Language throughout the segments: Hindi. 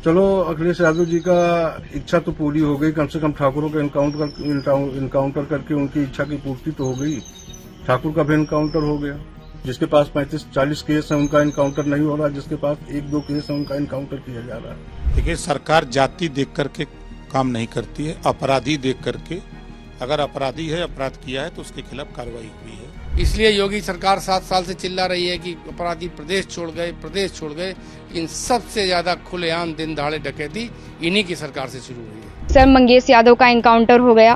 चलो अखिलेश यादव जी का इच्छा तो पूरी हो गई, कम से कम ठाकुरों का इनकाउंटर करके उनकी इच्छा की पूर्ति तो हो गई। ठाकुर का भी इनकाउंटर हो गया। जिसके पास 35-40 केस है उनका इनकाउंटर नहीं हो रहा, जिसके पास 1-2 केस है उनका इनकाउंटर किया जा रहा है। देखिए, सरकार जाति देख करके काम नहीं करती है, अपराधी देख करके। अगर अपराधी है, अपराध किया है तो उसके खिलाफ कार्रवाई हुई है। इसलिए योगी सरकार 7 साल से चिल्ला रही है कि अपराधी प्रदेश छोड़ गए। इन सबसे ज्यादा खुलेआम दिन दहाड़े डकैती इन्हीं की सरकार से शुरू हुई है। सर, मंगेश यादव का इनकाउंटर हो गया,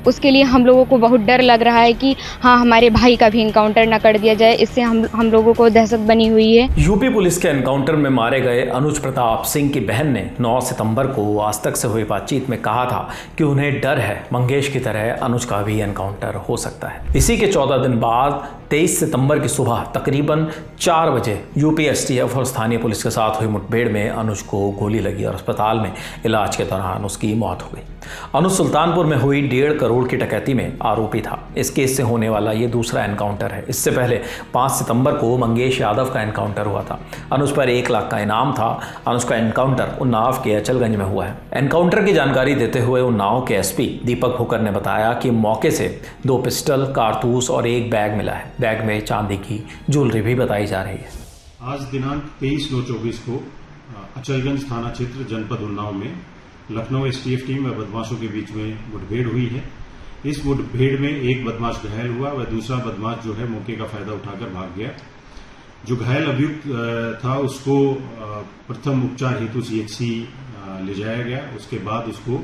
उसके लिए हम लोगों को बहुत डर लग रहा है कि हाँ, हमारे भाई का भी इनकाउंटर न कर दिया जाए। इससे हम लोगों को दहशत बनी हुई है। यूपी पुलिस के एनकाउंटर में मारे गए अनुज प्रताप सिंह की बहन ने 9 सितंबर को आज तक से हुई बातचीत में कहा था कि उन्हें डर है मंगेश की तरह अनुज का भी एनकाउंटर हो सकता है। इसी के 14 दिन बाद 23 सितंबर की सुबह तकरीबन 4 बजे यूपी एसटीएफ और स्थानीय पुलिस के साथ हुई मुठभेड़ में अनुज को गोली लगी और अस्पताल में इलाज के दौरान उसकी मौत हो गई। अनुज सुल्तानपुर में हुई 1.5 करोड़ की डकैती में आरोपी था। इस केस से होने वाला ये दूसरा एनकाउंटर है। इससे पहले 5 सितंबर को मंगेश यादव का एनकाउंटर हुआ था। अनुज पर 1 लाख का इनाम था। अनुज का एनकाउंटर उन्नाव के अचलगंज में हुआ है। एनकाउंटर की जानकारी देते हुए उन्नाव के एसपी दीपक भुकर ने बताया कि मौके से 2 पिस्टल, कारतूस और 1 बैग मिला है। बैग में चांदी की ज्वेलरी भी बताई जा रही है। आज दिनांक 23/9/24 को अचलगंज थाना क्षेत्र जनपद उन्नाव में लखनऊ एसटीएफ टीम व बदमाशों के बीच में मुठभेड़ हुई है। इस मुठभेड़ में एक बदमाश घायल हुआ व दूसरा बदमाश जो है मौके का फायदा उठाकर भाग गया। जो घायल अभियुक्त था उसको प्रथम उपचार हेतु सीएचसी ले जाया गया। उसके बाद उसको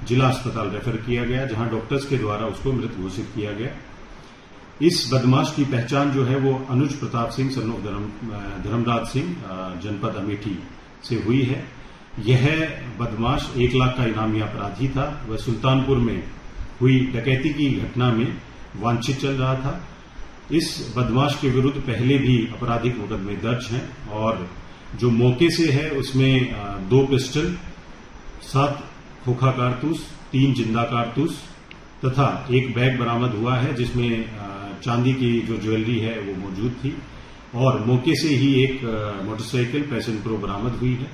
जिला अस्पताल रेफर किया गया, जहां डॉक्टर्स के द्वारा उसको मृत घोषित किया गया। इस बदमाश की पहचान जो है वो अनुज प्रताप सिंह सन ऑफ धर्मराज सिंह जनपद अमेठी से हुई है। यह बदमाश 1 लाख का इनामी अपराधी था। वह सुल्तानपुर में हुई डकैती की घटना में वांछित चल रहा था। इस बदमाश के विरुद्ध पहले भी आपराधिक मुकदमे दर्ज हैं और जो मौके से है उसमें 2 पिस्टल, 7 खोखा कारतूस, 3 जिंदा कारतूस तथा 1 बैग बरामद हुआ है, जिसमें चांदी की जो ज्वेलरी है वो मौजूद थी और मौके से ही एक मोटरसाइकिल पैशन प्रो बरामद हुई है।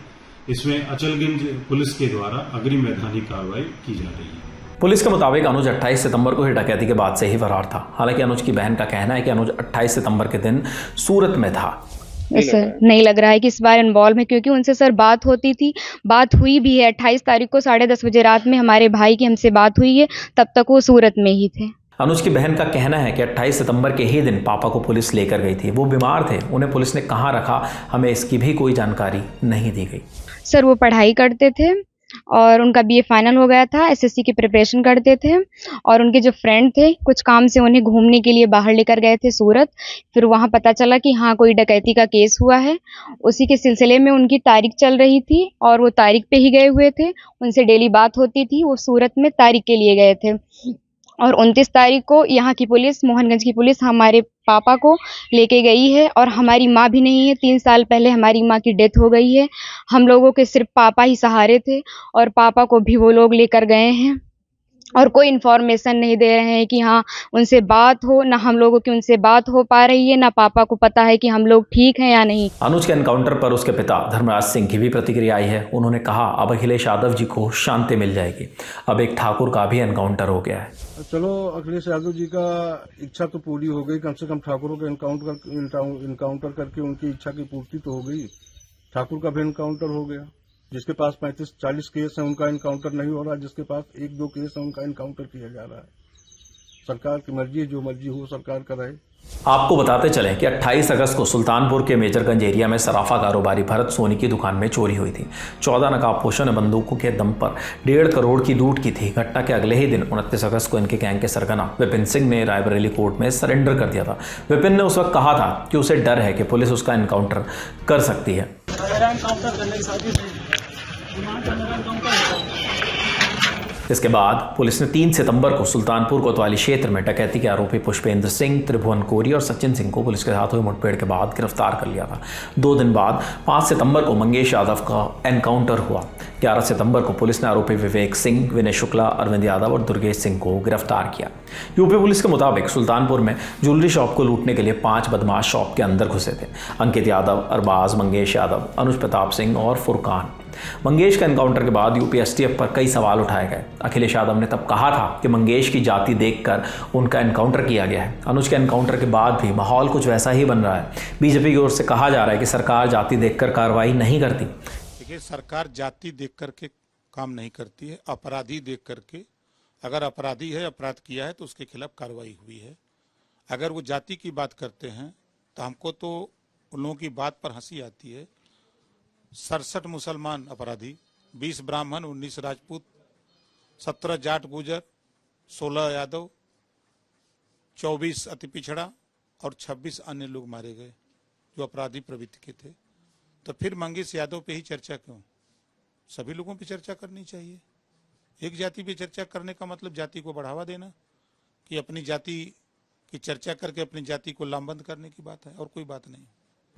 इसमें अचलगंज पुलिस के द्वारा अग्रिम वैधानिक कार्रवाई की जा रही है। पुलिस के मुताबिक अनुज 28 सितंबर को ही डकैती के बाद से ही फरार था। हालांकि अनुज की बहन का कहना है कि अनुज 28 सितंबर के दिन सूरत में था। सर, नहीं लग रहा है कि इस बार इन्वॉल्व है, क्योंकि उनसे सर बात होती थी, बात हुई भी है। 28 तारीख को 10:30 बजे रात में हमारे भाई की हमसे बात हुई है, तब तक वो सूरत में ही थे। अनुज की बहन का कहना है कि 28 सितंबर के ही दिन पापा को पुलिस लेकर गई थी। वो बीमार थे, उन्हें पुलिस ने कहाँ रखा, हमें इसकी भी कोई जानकारी नहीं दी गई। सर, वो पढ़ाई करते थे और उनका बीए फाइनल हो गया था, एसएससी की प्रिपरेशन करते थे और उनके जो फ्रेंड थे कुछ काम से उन्हें घूमने के लिए बाहर लेकर गए थे सूरत। फिर वहां पता चला कि हाँ, कोई डकैती का केस हुआ है। उसी के सिलसिले में उनकी तारीख चल रही थी और वो तारीख पे ही गए हुए थे। उनसे डेली बात होती थी। वो सूरत में तारीख के लिए गए थे और 29 तारीख को यहाँ की पुलिस, मोहनगंज की पुलिस हमारे पापा को लेके गई है और हमारी माँ भी नहीं है। 3 साल पहले हमारी माँ की डेथ हो गई है। हम लोगों के सिर्फ पापा ही सहारे थे और पापा को भी वो लोग लेकर गए हैं और कोई इन्फॉर्मेशन नहीं दे रहे हैं कि हाँ, उनसे बात हो। ना हम लोगों की उनसे बात हो पा रही है, ना पापा को पता है कि हम लोग ठीक हैं या नहीं। अनुज के एनकाउंटर पर उसके पिता धर्मराज सिंह की भी प्रतिक्रिया आई है। उन्होंने कहा अब अखिलेश यादव जी को शांति मिल जाएगी। अब एक ठाकुर का भी एनकाउंटर हो गया है। चलो अखिलेश यादव जी का इच्छा तो पूरी हो गई, कम से कम ठाकुरों का इनकाउंटर करके उनकी इच्छा की पूर्ति तो हो गई। ठाकुर का भी इनकाउंटर हो गया। जिसके पास 35-40 केस है उनका इनकाउंटर नहीं हो रहा, जिसके पास 1-2 केस है उनका इनकाउंटर किया जा रहा है। सरकार की मर्जी, जो मर्जी हो सरकार कराए। आपको बताते चलें कि 28 अगस्त को सुल्तानपुर के मेजरगंज एरिया में सराफा कारोबारी भरत सोनी की दुकान में चोरी हुई थी। 14 नकाबपोशों ने बंदूकों के दम पर 1.5 करोड़ की लूट की थी। घटना के अगले ही दिन 29 अगस्त को इनके गैंग के सरगना विपिन सिंह ने रायबरेली कोर्ट में सरेंडर कर दिया था। विपिन ने उस वक्त कहा था कि उसे डर है कि पुलिस उसका एनकाउंटर कर सकती है। इसके बाद पुलिस ने 3 सितंबर को सुल्तानपुर कोतवाली क्षेत्र में डकैती के आरोपी पुष्पेंद्र सिंह, त्रिभुवन कोरी और सचिन सिंह को पुलिस के साथ हुई मुठभेड़ के बाद गिरफ्तार कर लिया था। 2 दिन बाद 5 सितंबर को मंगेश यादव का एनकाउंटर हुआ। 11 सितंबर को पुलिस ने आरोपी विवेक सिंह, विनय शुक्ला, अरविंद यादव और दुर्गेश सिंह को गिरफ्तार किया। यूपी पुलिस के मुताबिक सुल्तानपुर में ज्वेलरी शॉप को लूटने के लिए 5 बदमाश शॉप के अंदर घुसे थे। अंकित यादव, अरबाज, मंगेश यादव, अनुज प्रताप सिंह और फुरकान। मंगेश के एनकाउंटर के बाद यूपी एसटीएफ पर कई सवाल उठाए गए। अखिलेश यादव ने तब कहा था कि मंगेश की जाति देखकर उनका एनकाउंटर किया गया है। अनुज के एनकाउंटर के बाद भी माहौल कुछ वैसा ही बन रहा है। बीजेपी की ओर से कहा जा रहा है कि सरकार जाति देखकर कार्रवाई नहीं करती। देखिए, सरकार जाति देख करके काम नहीं करती है, अपराधी देख करके। अगर अपराधी है, अपराध किया है तो उसके खिलाफ कार्रवाई हुई है। अगर वो जाति की बात करते हैं तो हमको तो उन लोगों की बात पर हंसी आती है। 67 मुसलमान अपराधी, 20 ब्राह्मण, 19 राजपूत, 17 जाट गुजर, 16 यादव, 24 अति पिछड़ा और 26 अन्य लोग मारे गए जो अपराधी प्रवृत्ति के थे। तो फिर मंगेश यादव पे ही चर्चा क्यों? सभी लोगों पे चर्चा करनी चाहिए। एक जाति पे चर्चा करने का मतलब जाति को बढ़ावा देना, कि अपनी जाति की चर्चा करके अपनी जाति को लामबंद करने की बात है, और कोई बात नहीं।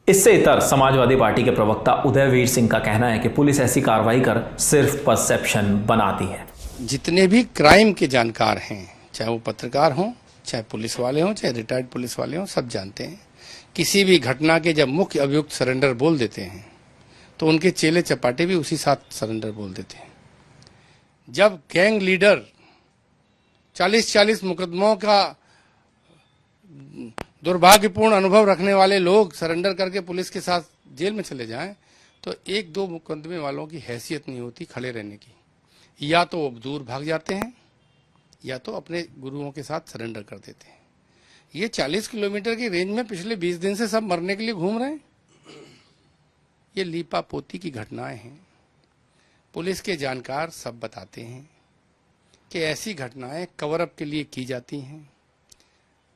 इससे इतर समाजवादी पार्टी के प्रवक्ता उदयवीर सिंह का कहना है कि पुलिस ऐसी कार्रवाई कर सिर्फ परसेप्शन बनाती है। जितने भी क्राइम के जानकार हैं, चाहे वो पत्रकार हों, चाहे पुलिस वाले हों, चाहे रिटायर्ड पुलिस वाले हों, सब जानते हैं किसी भी घटना के जब मुख्य अभियुक्त सरेंडर बोल देते हैं तो उनके चेले चपाटे भी उसी साथ सरेंडर बोल देते हैं। जब गैंग लीडर 40-40 मुकदमों का दुर्भाग्यपूर्ण अनुभव रखने वाले लोग सरेंडर करके पुलिस के साथ जेल में चले जाएं तो 1-2 मुकदमे वालों की हैसियत नहीं होती खड़े रहने की। या तो वो दूर भाग जाते हैं या तो अपने गुरुओं के साथ सरेंडर कर देते हैं। ये 40 किलोमीटर की रेंज में पिछले 20 दिन से सब मरने के लिए घूम रहे हैं। ये लीपा पोती की घटनाएं हैं। पुलिस के जानकार सब बताते हैं कि ऐसी घटनाएं कवर अप के लिए की जाती हैं,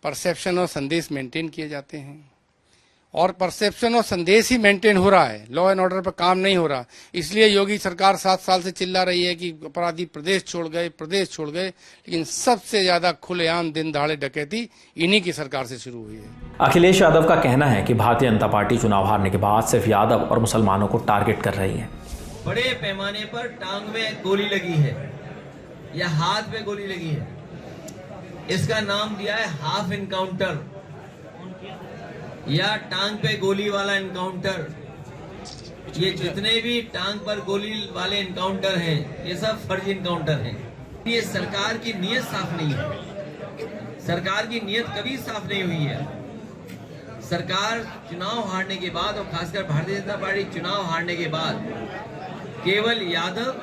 परसेप्शन और संदेश मेंटेन किए जाते हैं, और परसेप्शन और संदेश ही मेंटेन हो रहा है, लॉ एंड ऑर्डर पर काम नहीं हो रहा। इसलिए योगी सरकार 7 साल से चिल्ला रही है कि अपराधी प्रदेश छोड़ गए, लेकिन सबसे ज्यादा खुलेआम दिन दहाड़े डकैती इन्हीं की सरकार से शुरू हुई है। अखिलेश यादव का कहना है कि भारतीय जनता पार्टी चुनाव हारने के बाद सिर्फ यादव और मुसलमानों को टारगेट कर रही है। बड़े पैमाने पर टांग में गोली लगी है या हाथ में गोली लगी है, इसका नाम दिया है हाफ इनकाउंटर या टांग पे गोली वाला इनकाउंटर। ये जितने भी टांग पर गोली वाले इनकाउंटर हैं, ये सब फर्जी इनकाउंटर हैं। ये सरकार की नीयत साफ नहीं है। सरकार की नीयत कभी साफ नहीं हुई है। सरकार चुनाव हारने के बाद, और खासकर भारतीय जनता पार्टी चुनाव हारने के बाद, केवल यादव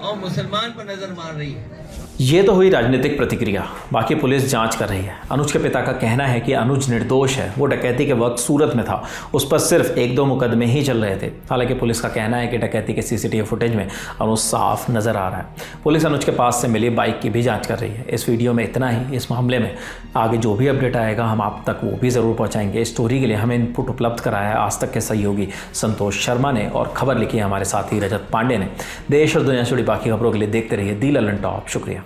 और मुसलमान पर नजर मार रही है। ये तो हुई राजनीतिक प्रतिक्रिया, बाकी पुलिस जांच कर रही है। अनुज के पिता का कहना है कि अनुज निर्दोष है, वो डकैती के वक्त सूरत में था, उस पर सिर्फ 1-2 मुकदमे ही चल रहे थे। हालांकि पुलिस का कहना है कि डकैती के सीसीटीवी फुटेज में अनुज साफ नजर आ रहा है। पुलिस अनुज के पास से मिली बाइक की भी जांच कर रही है। इस वीडियो में इतना ही। इस मामले में आगे जो भी अपडेट आएगा हम आप तक वो भी ज़रूर पहुँचाएंगे। इस स्टोरी के लिए हमें इनपुट उपलब्ध कराया है आज तक के सहयोगी संतोष शर्मा ने, और खबर लिखी है हमारे साथी रजत पांडे ने। देश और दुनिया से जुड़ी बाकी खबरों के लिए देखते रहिए दी ललन टॉप। शुक्रिया।